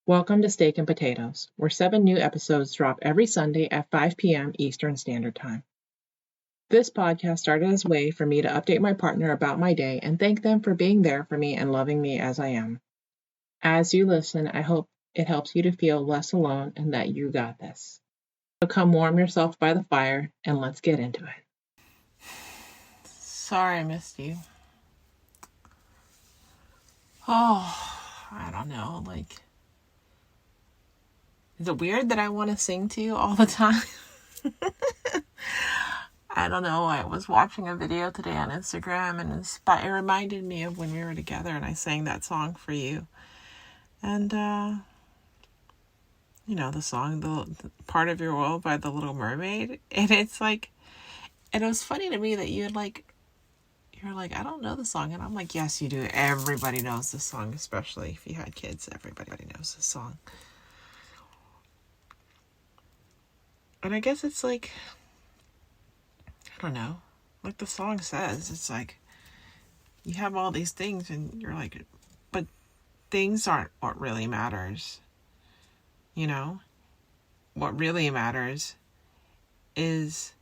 Welcome to Steak and Potatoes, where 7 new episodes drop every Sunday at 5 p.m. Eastern Standard Time. This podcast started as a way for me to update my partner about my day and thank them for being there for me and loving me as I am. As you listen, I hope it helps you to feel less alone and that you got this. So come warm yourself by the fire and let's get into it. Sorry I missed you. Oh, I don't know, is it weird that I want to sing to you all the time? I don't know. I was watching a video today on Instagram and it reminded me of when we were together and I sang that song for you. And, the song, the Part of Your World by the Little Mermaid. And it's and it was funny to me that you're like, I don't know the song. And I'm like, yes, you do. Everybody knows this song, especially if you had kids. Everybody knows this song. And I guess it's I don't know, like the song says, it's you have all these things and you're but things aren't what really matters. What really matters is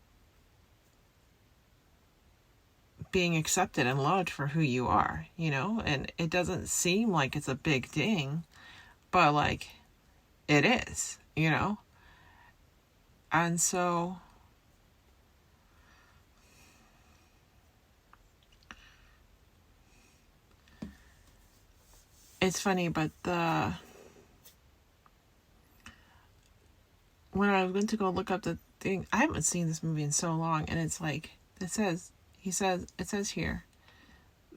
being accepted and loved for who you are, and it doesn't seem like it's a big thing, but it is, and so it's funny, but when I went to go look up the thing, I haven't seen this movie in so long, and it's it says here,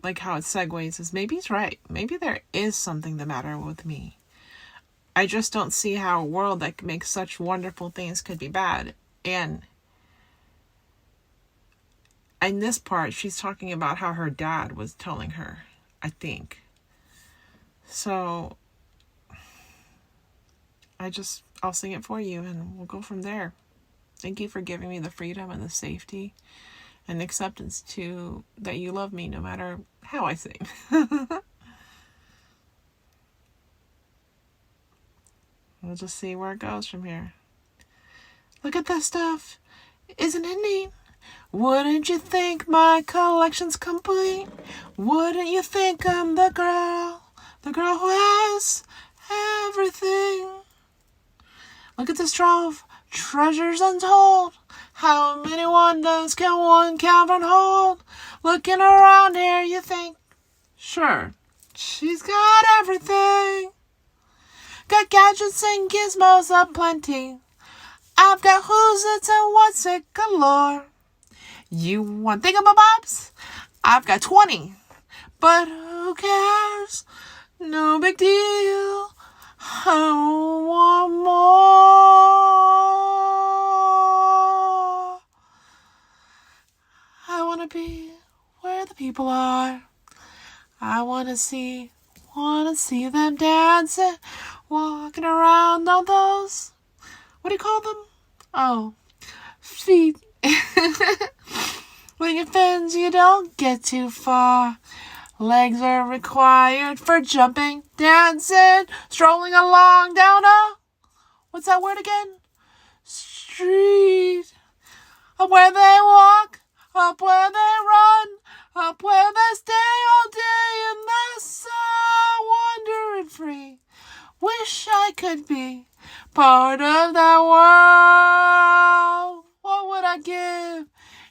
how it segues, says, maybe he's right. Maybe there is something the matter with me. I just don't see how a world that makes such wonderful things could be bad. And in this part, she's talking about how her dad was telling her, I think. So I'll sing it for you and we'll go from there. Thank you for giving me the freedom and the safety and acceptance that you love me no matter how I sing. We'll just see where it goes from here. Look at this stuff. Isn't it neat? Wouldn't you think my collection's complete? Wouldn't you think I'm the girl who has everything? Look at this trove, treasures untold. How many wonders can one cavern hold? Looking around here, you think, sure, she's got everything. Got gadgets and gizmos aplenty. I've got who's it and what's it galore. You want thingamabobs? I've got 20. But who cares? No big deal. I want more. I want to be where the people are. I want to see them dancing, walking around on those, what do you call them? Oh, feet. When your fins, you don't get too far. Legs are required for jumping, dancing, strolling along down what's that word again? Street. Up where they walk, up where they run, up where they stay all day in the sun, wandering free. Wish I could be part of that world. What would I give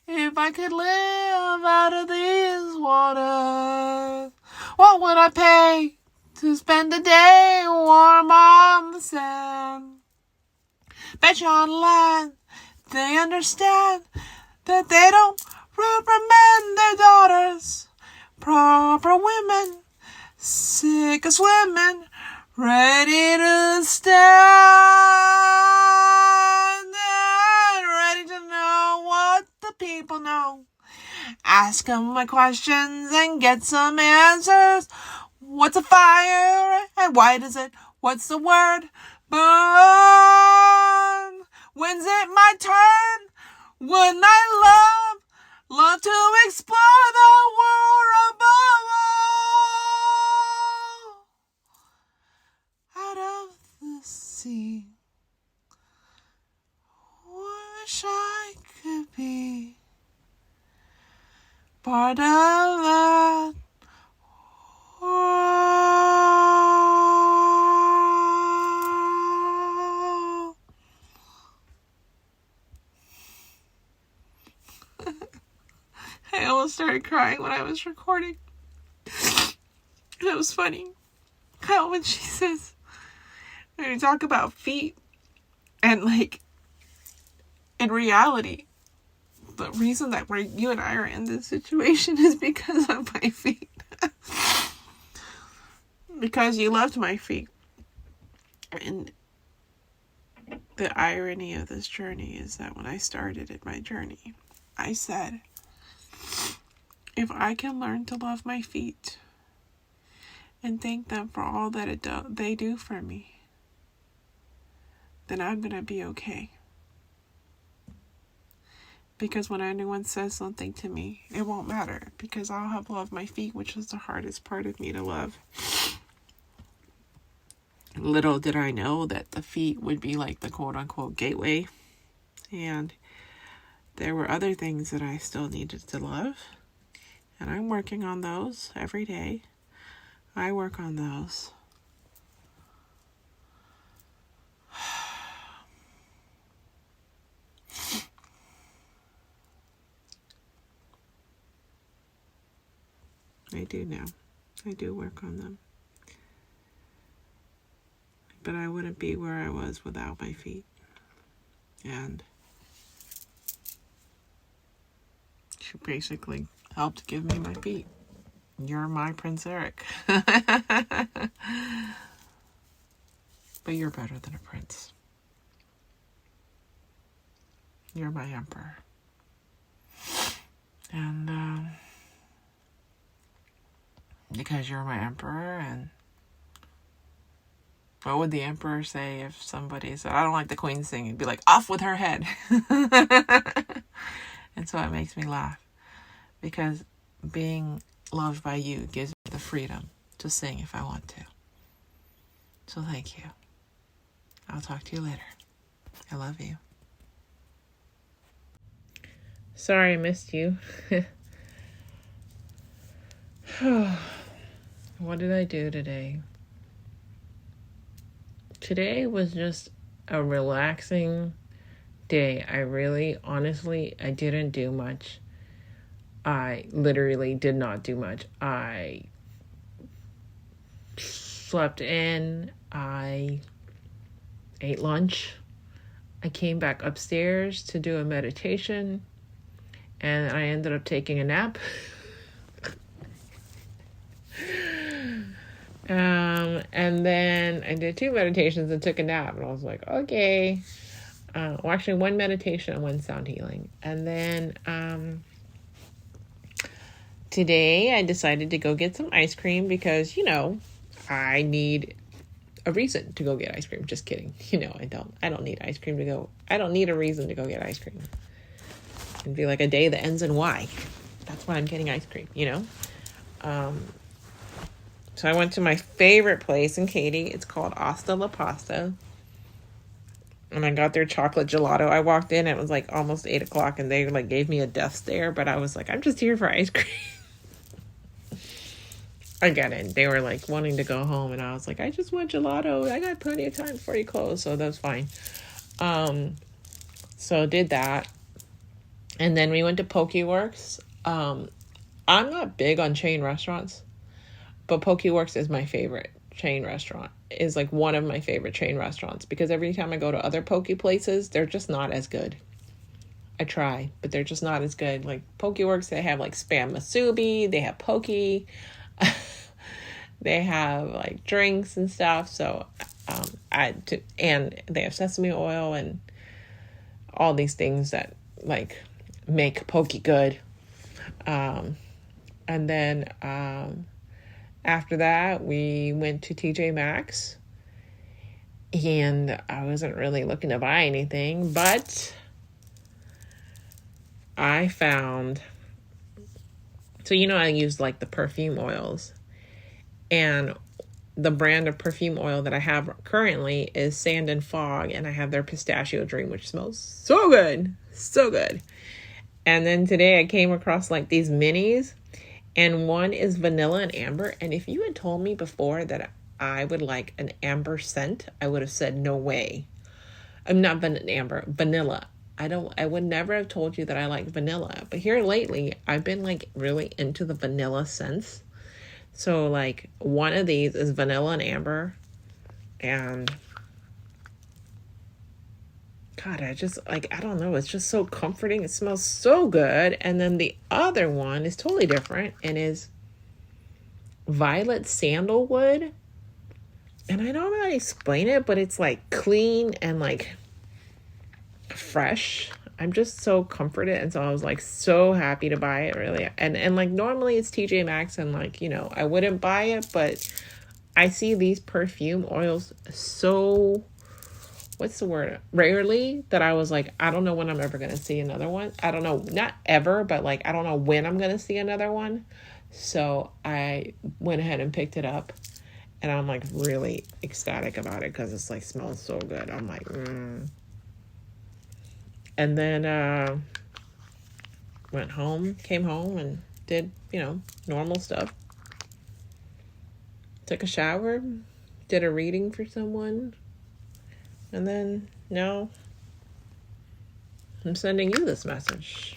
if I could live out of these waters? What would I pay to spend a day warm on the sand? Bet you on land they understand that they don't reprimand their daughters. Proper women, sick of swimming, ready to stand and ready to know what the people know. Ask them my questions and get some answers. What's a fire and why does it? What's the word? Burn. When's it my turn? Wouldn't I love to explore the world above all? Out of see. Wish I could be part of that world. I almost started crying when I was recording. It was funny how when she says, when you talk about feet, and like, in reality, the reason that you and I are in this situation is because of my feet. Because you loved my feet. And the irony of this journey is that when I started my journey, I said, if I can learn to love my feet and thank them for all that they do for me, then I'm going to be okay. Because when anyone says something to me, it won't matter. Because I'll have loved my feet, which is the hardest part of me to love. Little did I know that the feet would be like the quote-unquote gateway. And there were other things that I still needed to love. And I'm working on those every day. I work on those. I do now. I do work on them. But I wouldn't be where I was without my feet. And she basically helped give me my feet. You're my Prince Eric. But you're better than a prince. You're my emperor. And because you're my emperor, and what would the emperor say if somebody said, I don't like the queen singing? He'd be like, off with her head. And so it makes me laugh. Because being loved by you gives me the freedom to sing if I want to. So thank you. I'll talk to you later. I love you. Sorry I missed you. What did I do today? Today was just a relaxing day. I didn't do much. I literally did not do much. I slept in. I ate lunch. I came back upstairs to do a meditation. And I ended up taking a nap. And then I did 2 meditations and took a nap. And I was like, okay. Well, actually, 1 meditation and 1 sound healing. And then today I decided to go get some ice cream because, I need a reason to go get ice cream. Just kidding. I don't need ice cream to go. I don't need a reason to go get ice cream. It'd be like a day that ends in Y. That's why I'm getting ice cream, So I went to my favorite place in Katy. It's called Hasta La Pasta. And I got their chocolate gelato. I walked in, it was like almost 8 o'clock, and they gave me a death stare, but I was like, I'm just here for ice cream. I get it. They were wanting to go home, and I was like, I just want gelato. I got plenty of time before you close, so that's fine. So did that. And then we went to PokeWorks. I'm not big on chain restaurants, but PokeWorks is my favorite chain restaurant. Is one of my favorite chain restaurants because every time I go to other poke places, they're just not as good. I try, but they're just not as good. PokeWorks, they have Spam Musubi, they have poke, they have drinks and stuff. So, and they have sesame oil and all these things that make poke good. And then after that, we went to TJ Maxx, and I wasn't really looking to buy anything, but I found, I used the perfume oils, and the brand of perfume oil that I have currently is Sand and Fog, and I have their Pistachio Dream, which smells so good. So good. And then today I came across like these minis, and one is vanilla and amber. And if you had told me before that I would like an amber scent, I would have said no way. I'm not amber, vanilla. I would never have told you that I like vanilla. But here lately, I've been like really into the vanilla scents. So like one of these is vanilla and amber, and God, I just like, I don't know, it's just so comforting. It smells so good. And then the other one is totally different and is violet sandalwood. And I don't know how to explain it, but it's like clean and like fresh. I'm just so comforted, and so I was like so happy to buy it, really. And like normally it's TJ Maxx, and like, you know, I wouldn't buy it, but I see these perfume oils so, what's the word, rarely, that I was like, I don't know when I'm ever going to see another one. I don't know, not ever, but like I don't know when I'm going to see another one. So I went ahead and picked it up, and I'm like really ecstatic about it because it's like smells so good. I'm like, And then came home and did, you know, normal stuff. Took a shower, did a reading for someone, and then now I'm sending you this message.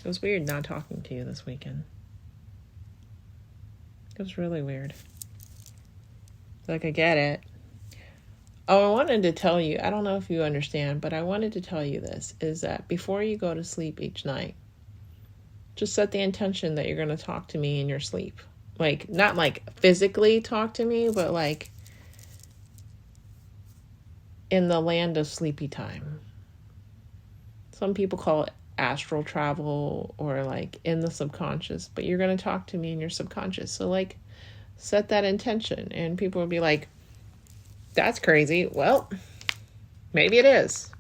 It was weird not talking to you this weekend. It was really weird. Like, I get it. Oh, I wanted to tell you, I don't know if you understand, but I wanted to tell you this, is that before you go to sleep each night, just set the intention that you're going to talk to me in your sleep. Like, not like physically talk to me, but like in the land of sleepy time. Some people call it astral travel or like in the subconscious, but you're going to talk to me in your subconscious. So like, set that intention, and people will be like, that's crazy. Well, maybe it is.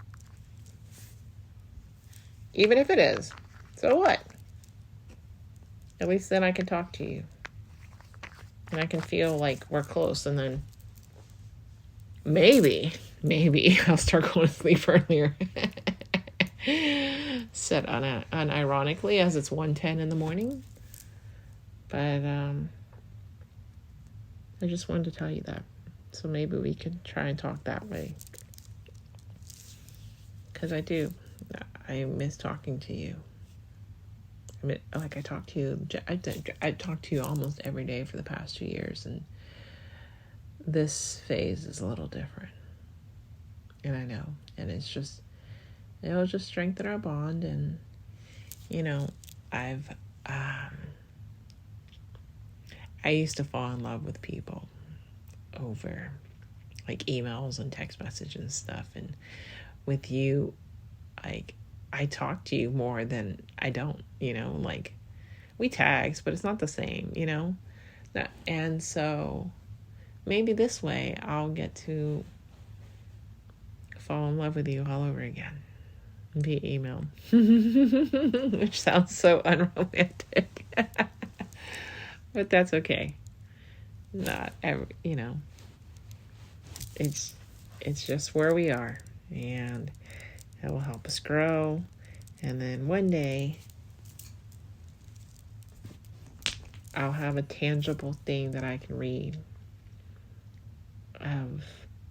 Even if it is, so what? At least then I can talk to you. And I can feel like we're close, and then maybe I'll start going to sleep earlier. Said unironically, as it's 1:10 in the morning. But I just wanted to tell you that. So maybe we could try and talk that way. Because I do. I miss talking to you. I mean, like I talk to you. I talk to you almost every day for the past 2 years. And this phase is a little different. And I know. And it's just, it'll just strengthen our bond. And, you know, I used to fall in love with people over like emails and text messages and stuff, and with you, like, I talk to you more than I don't, you know, like we text, but it's not the same, you know. And so maybe this way I'll get to fall in love with you all over again via email. Which sounds so unromantic. But that's okay. Not every, you know, it's just where we are, and it will help us grow. And then one day I'll have a tangible thing that I can read of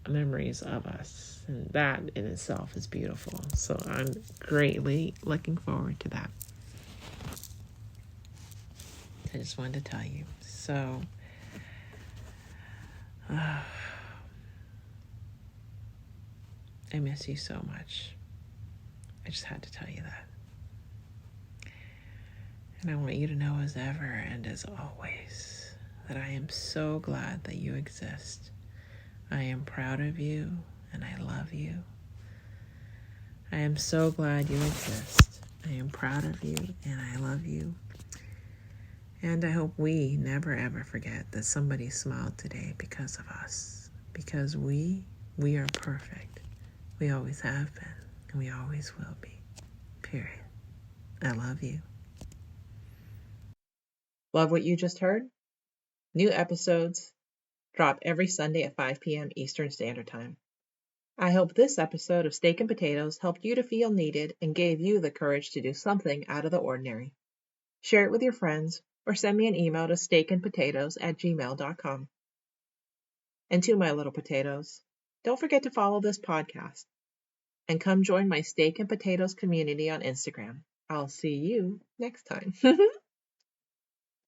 memories of us, and that in itself is beautiful. So I'm greatly looking forward to that. I just wanted to tell you. So I miss you so much. I just had to tell you that. And I want you to know as ever and as always that I am so glad that you exist. I am proud of you and I love you. I am so glad you exist. I am proud of you and I love you. And I hope we never ever forget that somebody smiled today because of us. Because we are perfect. We always have been, and we always will be. Period. I love you. Love what you just heard? New episodes drop every Sunday at 5 p.m. Eastern Standard Time. I hope this episode of Steak and Potatoes helped you to feel needed and gave you the courage to do something out of the ordinary. Share it with your friends or send me an email to steakandpotatoes@gmail.com. And to my little potatoes, don't forget to follow this podcast and come join my Steak and Potatoes community on Instagram. I'll see you next time.